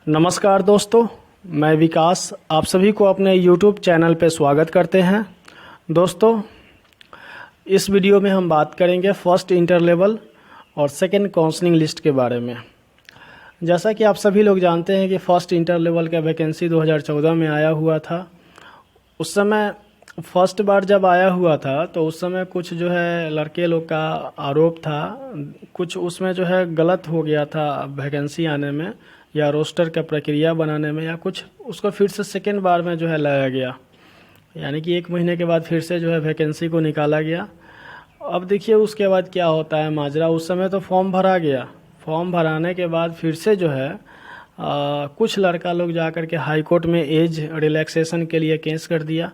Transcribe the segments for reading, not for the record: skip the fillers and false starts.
नमस्कार दोस्तों, मैं विकास आप सभी को अपने YouTube चैनल पर स्वागत करते हैं। दोस्तों, इस वीडियो में हम बात करेंगे फर्स्ट इंटर लेवल और सेकंड काउंसलिंग लिस्ट के बारे में। जैसा कि आप सभी लोग जानते हैं कि फ़र्स्ट इंटर लेवल का वैकेंसी 2014 में आया हुआ था। उस समय फर्स्ट बार जब आया हुआ था तो उस समय कुछ जो है लड़के लोग का आरोप था, कुछ उसमें जो है गलत हो गया था वैकेंसी आने में या रोस्टर का प्रक्रिया बनाने में, या कुछ उसको फिर से सेकेंड बार में जो है लाया गया, यानी कि 1 महीने के बाद फिर से जो है वैकेंसी को निकाला गया। अब देखिए उसके बाद क्या होता है माजरा। उस समय तो फॉर्म भरा गया, फॉर्म भराने के बाद फिर से जो है कुछ लड़का लोग जा कर के हाई कोर्ट में एज रिलैक्सेशन के लिए केस कर दिया।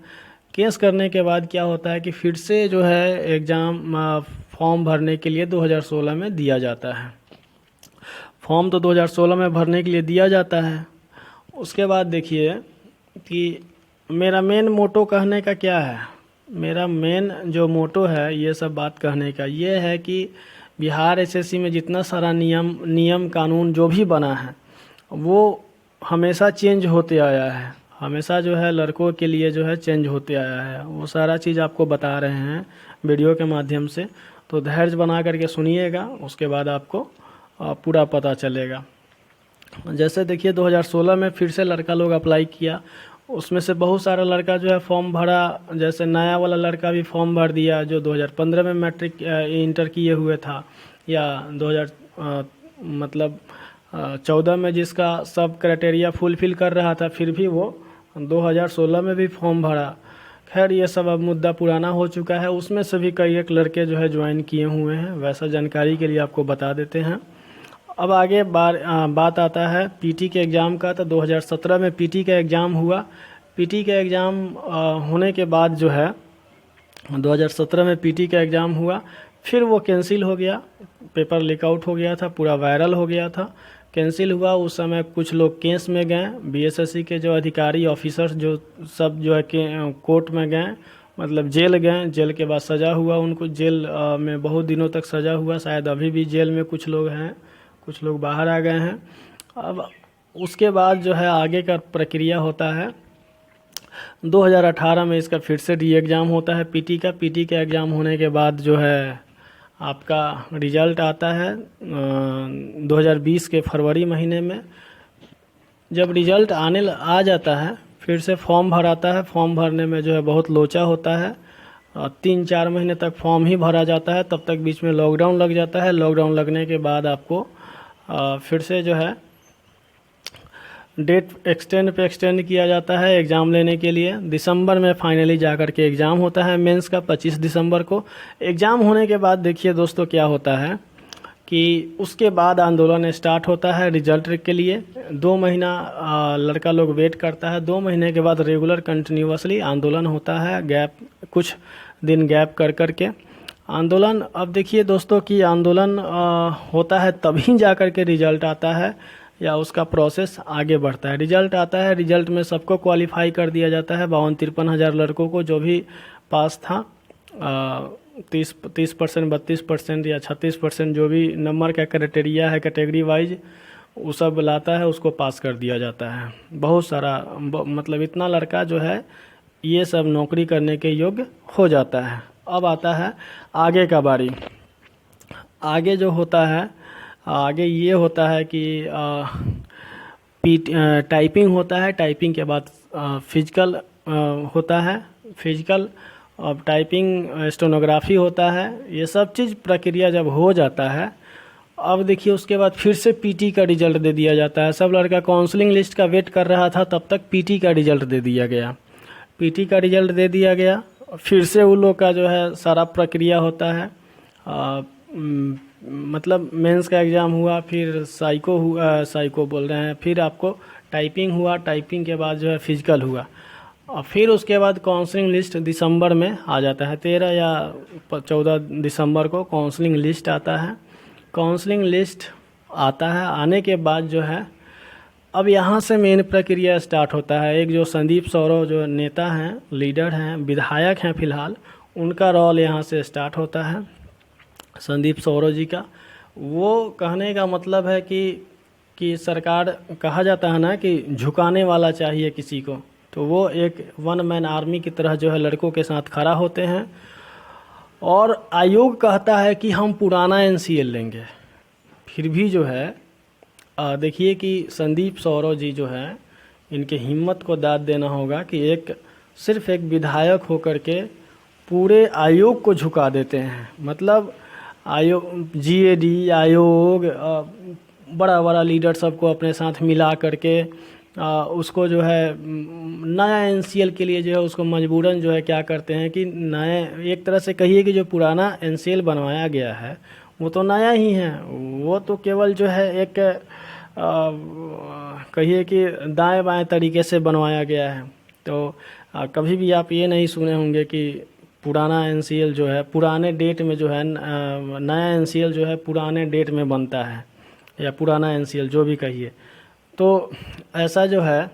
केस करने के बाद क्या होता है कि फिर से जो है एग्ज़ाम फॉर्म भरने के लिए 2016 में दिया जाता है। फॉर्म तो 2016 में भरने के लिए दिया जाता है। उसके बाद देखिए कि मेरा मेन मोटो कहने का क्या है, मेरा मेन जो मोटो है ये सब बात कहने का ये है कि बिहार एसएससी में जितना सारा नियम कानून जो भी बना है वो हमेशा चेंज होते आया है, हमेशा जो है लड़कों के लिए जो है चेंज होते आया है। वो सारा चीज़ आपको बता रहे हैं वीडियो के माध्यम से, तो धैर्य बना करके सुनिएगा, उसके बाद आपको पूरा पता चलेगा। जैसे देखिए 2016 में फिर से लड़का लोग अप्लाई किया, उसमें से बहुत सारा लड़का जो है फॉर्म भरा। जैसे नया वाला लड़का भी फॉर्म भर दिया जो 2015 में मैट्रिक इंटर किए हुए था, या 14 में जिसका सब क्राइटेरिया फुलफिल कर रहा था, फिर भी वो 2016 में भी फॉर्म भरा। खैर ये सब अब मुद्दा पुराना हो चुका है। उसमें से भी कई एक लड़के जो है ज्वाइन किए हुए हैं, वैसा जानकारी के लिए आपको बता देते हैं। अब आगे बात आता है पीटी के एग्ज़ाम का। तो 2017 में पीटी का एग्ज़ाम हुआ। पीटी का एग्ज़ाम होने के बाद जो है 2017 में पीटी का एग्ज़ाम हुआ, फिर वो कैंसिल हो गया, पेपर लीक आउट हो गया था, पूरा वायरल हो गया था, कैंसिल हुआ। उस समय कुछ लोग केस में गए, बीएसएससी के जो अधिकारी ऑफिसर्स जो सब जो है कोर्ट में गए, मतलब जेल गए। जेल के बाद सज़ा हुआ उनको, जेल में बहुत दिनों तक सज़ा हुआ, शायद अभी भी जेल में कुछ लोग हैं, कुछ लोग बाहर आ गए हैं। अब उसके बाद जो है आगे का प्रक्रिया होता है 2018 में इसका फिर से री एग्ज़ाम होता है पीटी का। पीटी का एग्ज़ाम होने के बाद जो है आपका रिज़ल्ट आता है 2020 के फरवरी महीने में। जब रिज़ल्ट आ जाता है फिर से फॉर्म भराता है। फॉर्म भरने में जो है बहुत लोचा होता है, 3-4 महीने तक फॉर्म ही भरा जाता है, तब तक बीच में लॉकडाउन लग जाता है। लॉकडाउन लगने के बाद आपको फिर से जो है डेट एक्सटेंड किया जाता है एग्ज़ाम लेने के लिए। दिसंबर में फाइनली जा कर के एग्ज़ाम होता है मेंस का, 25 दिसंबर को। एग्ज़ाम होने के बाद देखिए दोस्तों क्या होता है कि उसके बाद आंदोलन स्टार्ट होता है रिजल्ट के लिए। 2 महीना लड़का लोग वेट करता है। 2 महीने के बाद रेगुलर कंटिन्यूसली आंदोलन होता है, गैप कुछ दिन गैप कर के आंदोलन। अब देखिए दोस्तों कि आंदोलन होता है तभी जा कर के रिज़ल्ट आता है, या उसका प्रोसेस आगे बढ़ता है। रिज़ल्ट आता है, रिज़ल्ट में सबको क्वालिफाई कर दिया जाता है। 52-53 हज़ार लड़कों को जो भी पास था, 30% 32% या 36% जो भी नंबर का क्राइटेरिया है कैटेगरी वाइज वो सब लाता है, उसको पास कर दिया जाता है। बहुत सारा मतलब इतना लड़का जो है ये सब नौकरी करने के योग्य हो जाता है। अब आता है आगे का बारी। आगे जो होता है, आगे ये होता है कि टाइपिंग होता है। टाइपिंग के बाद फिजिकल होता है, फिजिकल। अब टाइपिंग स्टेनोग्राफी होता है। ये सब चीज़ प्रक्रिया जब हो जाता है, अब देखिए उसके बाद फिर से पीटी का रिज़ल्ट दे दिया जाता है। सब लड़का काउंसलिंग लिस्ट का वेट कर रहा था, तब तक पीटी का रिज़ल्ट दे दिया गया। पीटी का रिज़ल्ट दे दिया गया, फिर से उन लोग का जो है सारा प्रक्रिया होता है। मतलब मेंस का एग्ज़ाम हुआ, फिर साइको हुआ, साइको बोल रहे हैं, फिर आपको टाइपिंग हुआ, टाइपिंग के बाद जो है फिजिकल हुआ, और फिर उसके बाद काउंसलिंग लिस्ट दिसंबर में आ जाता है। 13 या 14 दिसंबर को काउंसलिंग लिस्ट आता है। काउंसलिंग लिस्ट आता है, आने के बाद जो है अब यहाँ से मेन प्रक्रिया स्टार्ट होता है। एक जो संदीप सौरव जो नेता हैं, लीडर हैं, विधायक हैं फ़िलहाल, उनका रोल यहाँ से स्टार्ट होता है। संदीप सौरव जी का वो कहने का मतलब है कि कि सरकार, कहा जाता है ना कि झुकाने वाला चाहिए किसी को, तो वो एक वन मैन आर्मी की तरह जो है लड़कों के साथ खड़ा होते हैं। और आयोग कहता है कि हम पुराना एनसीएल लेंगे, फिर भी जो है देखिए कि संदीप सौरव जी जो है, इनके हिम्मत को दाद देना होगा कि सिर्फ एक विधायक होकर के पूरे आयोग को झुका देते हैं। मतलब आयोग, जीएडी आयोग, बड़ा बड़ा लीडर सबको अपने साथ मिला करके उसको जो है नया एनसीएल के लिए जो है उसको मजबूरन जो है क्या करते हैं कि नए, एक तरह से कहिए कि जो पुराना एनसीएल बनवाया गया है वो तो नया ही है, वो तो केवल जो है एक कहिए कि दाएं बाएं तरीके से बनवाया गया है। तो कभी भी आप ये नहीं सुने होंगे कि पुराना एनसीएल जो है पुराने डेट में जो है नया एनसीएल जो है पुराने डेट में बनता है, या पुराना एनसीएल जो भी कहिए। तो ऐसा जो है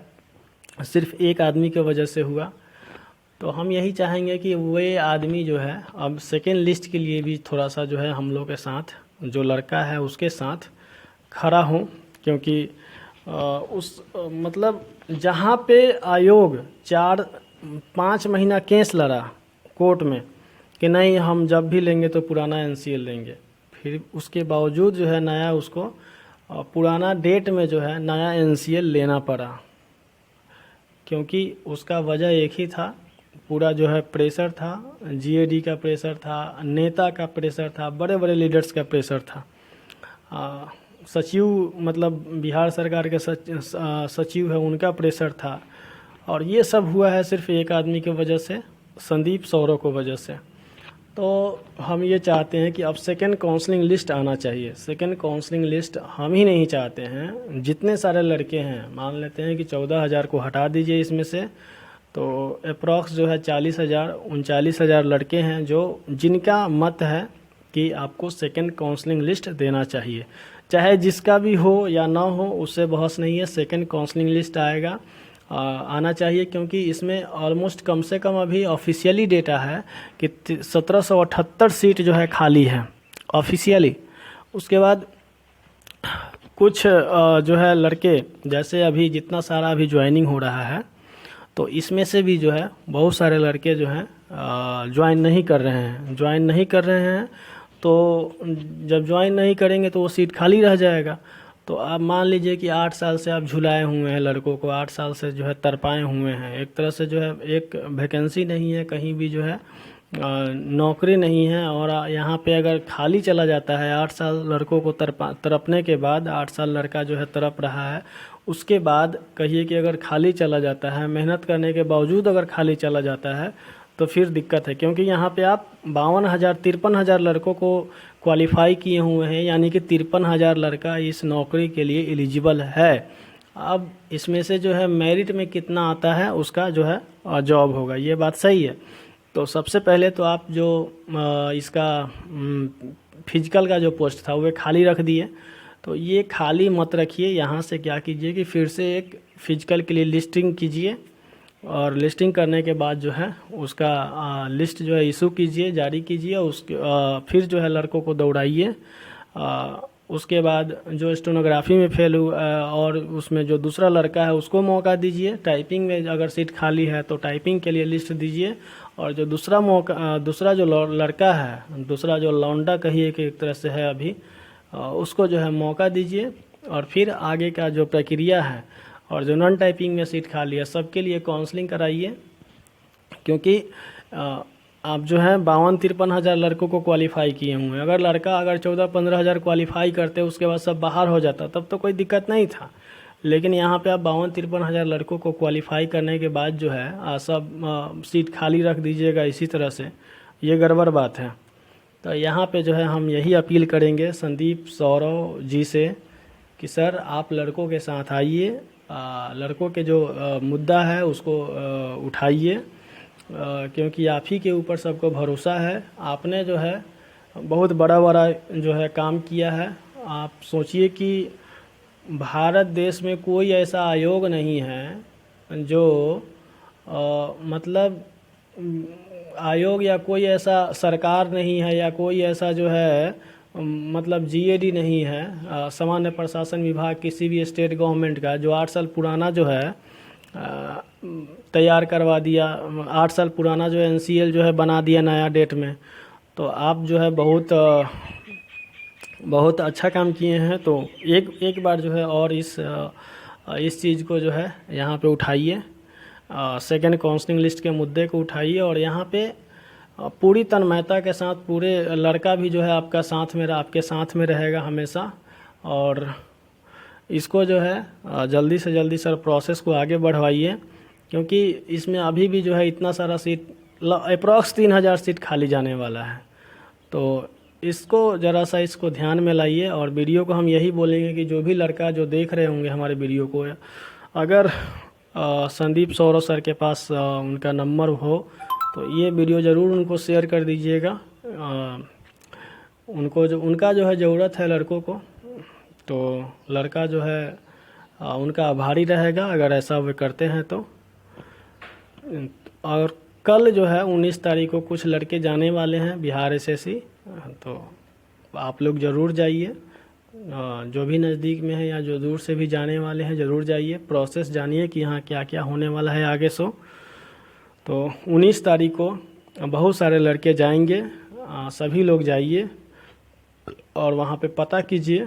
सिर्फ एक आदमी की वजह से हुआ। तो हम यही चाहेंगे कि वे आदमी जो है अब सेकेंड लिस्ट के लिए भी थोड़ा सा जो है हम लोग के साथ, जो लड़का है उसके साथ खड़ा हूँ, क्योंकि मतलब जहाँ पे आयोग 4-5 महीना केस लड़ा कोर्ट में कि नहीं हम जब भी लेंगे तो पुराना एनसीएल लेंगे, फिर उसके बावजूद जो है नया उसको पुराना डेट में जो है नया एनसीएल लेना पड़ा, क्योंकि उसका वजह एक ही था, पूरा जो है प्रेशर था, जीएडी का प्रेशर था, नेता का प्रेशर था, बड़े बड़े लीडर्स का प्रेशर था, सचिव मतलब बिहार सरकार के सचिव है उनका प्रेशर था। और ये सब हुआ है सिर्फ एक आदमी की वजह से, संदीप सौरव को वजह से। तो हम ये चाहते हैं कि अब सेकंड काउंसलिंग लिस्ट आना चाहिए। सेकंड काउंसलिंग लिस्ट हम ही नहीं चाहते हैं, जितने सारे लड़के हैं, मान लेते हैं कि 14,000 को हटा दीजिए इसमें से, तो अप्रॉक्स जो है 40,000 39,000 लड़के हैं जो जिनका मत है कि आपको सेकंड काउंसलिंग लिस्ट देना चाहिए, चाहे जिसका भी हो या ना हो उससे बहस नहीं है, सेकंड काउंसलिंग लिस्ट आएगा, आना चाहिए। क्योंकि इसमें ऑलमोस्ट कम से कम अभी ऑफिशियली डेटा है कि 1778 सीट जो है खाली है ऑफिशियली। उसके बाद कुछ जो है लड़के, जैसे अभी जितना सारा अभी ज्वाइनिंग हो रहा है, तो इसमें से भी जो है बहुत सारे लड़के जो हैं ज्वाइन नहीं कर रहे हैं। तो जब ज्वाइन नहीं करेंगे तो वो सीट खाली रह जाएगा। तो आप मान लीजिए कि 8 साल से आप झुलाए हुए हैं लड़कों को, 8 साल से जो है तरपाए हुए हैं, एक तरह से जो है एक वैकेंसी नहीं है, कहीं भी जो है नौकरी नहीं है। और यहाँ पे अगर खाली चला जाता है, 8 साल लड़कों को तरपने के बाद, 8 साल लड़का जो है तरप रहा है, उसके बाद कहिए कि अगर खाली चला जाता है, मेहनत करने के बावजूद अगर खाली चला जाता है, तो फिर दिक्कत है। क्योंकि यहाँ पे आप 53,000 लड़कों को क्वालिफाई किए हुए हैं, यानी कि 53,000 लड़का इस नौकरी के लिए एलिजिबल है। अब इसमें से जो है मेरिट में कितना आता है उसका जो है जॉब होगा, ये बात सही है। तो सबसे पहले तो आप जो इसका फिजिकल का जो पोस्ट था वो खाली रख दिए, तो ये खाली मत रखिए। यहाँ से क्या कीजिए कि फिर से एक फिजिकल के लिए लिस्टिंग कीजिए, और लिस्टिंग करने के बाद जो है उसका लिस्ट जो है इशू कीजिए, जारी कीजिए। उसके फिर जो है लड़कों को दौड़ाइए। उसके बाद जो स्टेनोग्राफी में फेल हुआ और उसमें जो दूसरा लड़का है उसको मौका दीजिए। टाइपिंग में अगर सीट खाली है तो टाइपिंग के लिए लिस्ट दीजिए। और जो दूसरा जो लड़का है, दूसरा जो लौंडा कहिए कि एक तरह से है अभी, उसको जो है मौका दीजिए। और फिर आगे का जो प्रक्रिया है, और जो नॉन टाइपिंग में सीट खाली है सबके लिए काउंसलिंग कराइए। क्योंकि आप जो है 52-53 हज़ार लड़कों को क्वालिफाई किए हुए हैं। अगर लड़का अगर 14-15 हज़ार क्वालिफाई करते उसके बाद सब बाहर हो जाता तब तो कोई दिक्कत नहीं था। लेकिन यहाँ पे आप 52-53 हज़ार लड़कों को क्वालिफाई करने के बाद जो है सब सीट खाली रख दीजिएगा इसी तरह से, ये गड़बड़ बात है। तो यहाँ पे जो है हम यही अपील करेंगे संदीप सौरव जी से कि सर आप लड़कों के साथ आइए, लड़कों के जो मुद्दा है उसको उठाइए, क्योंकि आप ही के ऊपर सबको भरोसा है। आपने जो है बहुत बड़ा जो है काम किया है। आप सोचिए कि भारत देश में कोई ऐसा आयोग नहीं है जो मतलब आयोग या कोई ऐसा सरकार नहीं है या कोई ऐसा जो है मतलब जीएडी नहीं है, सामान्य प्रशासन विभाग किसी भी स्टेट गवर्नमेंट का, जो 8 साल पुराना जो है तैयार करवा दिया, 8 साल पुराना जो एनसीएल जो है बना दिया नया डेट में। तो आप जो है बहुत अच्छा काम किए हैं। तो एक बार जो है और इस चीज़ को जो है यहाँ पे उठाइए, सेकंड काउंसलिंग लिस्ट के मुद्दे को उठाइए, और यहाँ पे पूरी तन्मयता के साथ, पूरे लड़का भी जो है आपके साथ में रहेगा हमेशा। और इसको जो है जल्दी से जल्दी सर प्रोसेस को आगे बढ़वाइए, क्योंकि इसमें अभी भी जो है इतना सारा सीट, अप्रॉक्स 3000 सीट खाली जाने वाला है। तो इसको ज़रा सा इसको ध्यान में लाइए। और वीडियो को हम यही बोलेंगे कि जो भी लड़का जो देख रहे होंगे हमारे वीडियो को, अगर संदीप सौरव सर के पास उनका नंबर हो तो ये वीडियो ज़रूर उनको शेयर कर दीजिएगा। उनका जो है ज़रूरत है लड़कों को, तो लड़का जो है उनका आभारी रहेगा अगर ऐसा वे करते हैं तो। और कल जो है 19 तारीख को कुछ लड़के जाने वाले हैं बिहार एसएससी, तो आप लोग ज़रूर जाइए, जो भी नज़दीक में है या जो दूर से भी जाने वाले हैं ज़रूर जाइए, प्रोसेस जानिए कि यहाँ क्या क्या होने वाला है आगे सो। तो 19 तारीख को बहुत सारे लड़के जाएंगे, सभी लोग जाइए और वहाँ पे पता कीजिए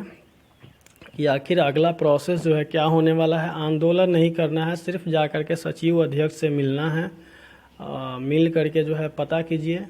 कि आखिर अगला प्रोसेस जो है क्या होने वाला है। आंदोलन नहीं करना है, सिर्फ जा कर के सचिव अध्यक्ष से मिलना है, मिल करके जो है पता कीजिए